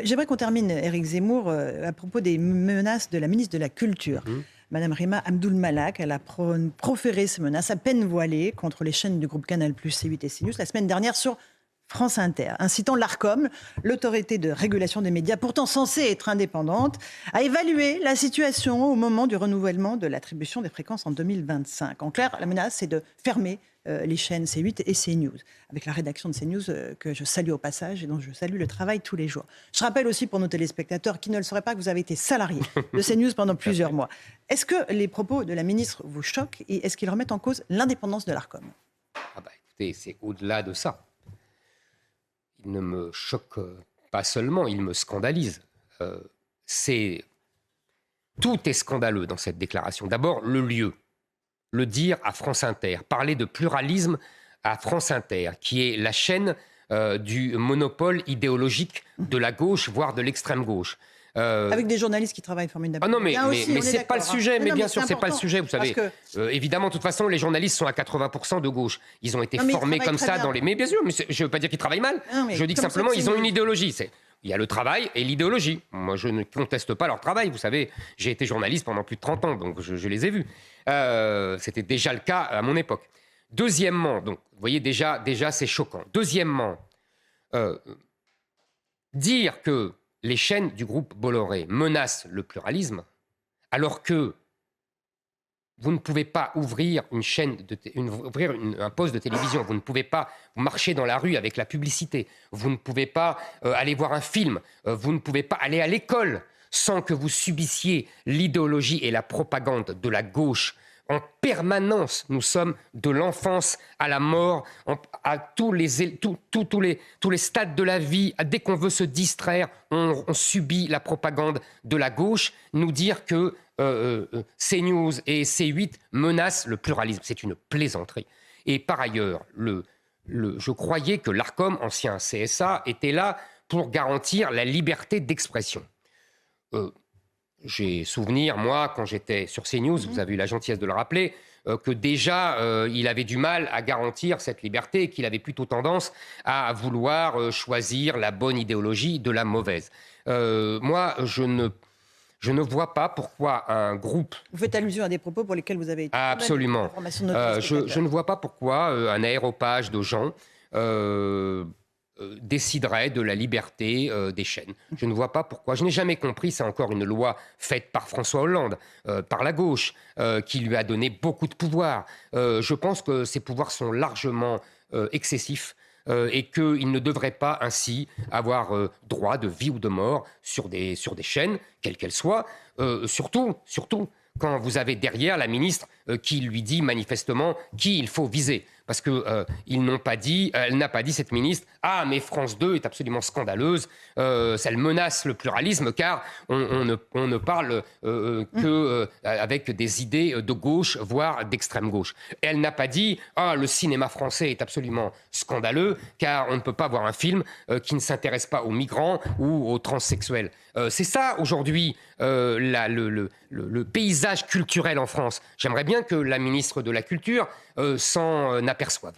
J'aimerais qu'on termine, Éric Zemmour, à propos des menaces de la ministre de la Culture. Mmh. Madame Rima Abdul-Malak, elle a proféré ces menaces à peine voilées contre les chaînes du groupe Canal+, C8 et CNews la semaine dernière sur France Inter, incitant l'Arcom, l'autorité de régulation des médias, pourtant censée être indépendante, à évaluer la situation au moment du renouvellement de l'attribution des fréquences en 2025. En clair, la menace, c'est de fermer les chaînes C8 et CNews, avec la rédaction de CNews que je salue au passage et dont je salue le travail tous les jours. Je rappelle aussi pour nos téléspectateurs qui ne le sauraient pas que vous avez été salarié de CNews pendant plusieurs mois. Est-ce que les propos de la ministre vous choquent et est-ce qu'ils remettent en cause l'indépendance de l'Arcom ? Ah bah écoutez, c'est au-delà de ça. Il ne me choque pas seulement, il me scandalise. Euh, c'est... Tout est scandaleux dans cette déclaration. D'abord, le lieu. Le dire à France Inter. Parler de pluralisme à France Inter, qui est la chaîne du monopole idéologique de la gauche, voire de l'extrême gauche. Avec des journalistes qui travaillent formidablement. Ah non, mais c'est pas le sujet. Mais bien c'est sûr, c'est pas le sujet. Vous savez, évidemment, de toute façon, les journalistes sont à 80% de gauche. Ils ont été formés comme ça dans les. Mais bien sûr, mais je veux pas dire qu'ils travaillent mal. Non, je dis que simplement, ils ont une idéologie. Il y a le travail et l'idéologie. Moi, je ne conteste pas leur travail. Vous savez, j'ai été journaliste pendant plus de 30 ans, donc je les ai vus. C'était déjà le cas à mon époque. Deuxièmement, donc, vous voyez, déjà c'est choquant. Deuxièmement, dire que les chaînes du groupe Bolloré menacent le pluralisme, alors que vous ne pouvez pas ouvrir un poste de télévision, vous ne pouvez pas marcher dans la rue avec la publicité, vous ne pouvez pas aller voir un film, vous ne pouvez pas aller à l'école sans que vous subissiez l'idéologie et la propagande de la gauche. En permanence, nous sommes de l'enfance à la mort, à tous les stades de la vie. Dès qu'on veut se distraire, on subit la propagande de la gauche. Nous dire que CNews et C8 menacent le pluralisme, c'est une plaisanterie. Et par ailleurs, je croyais que l'Arcom, ancien CSA, était là pour garantir la liberté d'expression. J'ai souvenir, moi, quand j'étais sur CNews, vous avez eu la gentillesse de le rappeler, que déjà, il avait du mal à garantir cette liberté et qu'il avait plutôt tendance à vouloir choisir la bonne idéologie de la mauvaise. Moi, je ne vois pas pourquoi un groupe... Vous faites allusion à des propos pour lesquels vous avez été... Absolument. Je ne vois pas pourquoi un aéropage de gens... déciderait de la liberté des chaînes. Je ne vois pas pourquoi. Je n'ai jamais compris, c'est encore une loi faite par François Hollande, par la gauche, qui lui a donné beaucoup de pouvoir. Je pense que ces pouvoirs sont largement excessifs et qu'il ne devrait pas ainsi avoir droit de vie ou de mort sur des chaînes, quelles qu'elles soient. Surtout, quand vous avez derrière la ministre qui lui dit manifestement qui il faut viser. Parce elle n'a pas dit, cette ministre, « Ah, mais France 2 est absolument scandaleuse, elle menace le pluralisme, car on ne parle qu'avec des idées de gauche, voire d'extrême gauche. » Elle n'a pas dit, « Ah, le cinéma français est absolument scandaleux, car on ne peut pas voir un film qui ne s'intéresse pas aux migrants ou aux transsexuels. » C'est ça, aujourd'hui, le paysage culturel en France. J'aimerais bien que la ministre de la Culture s'en aperçoive.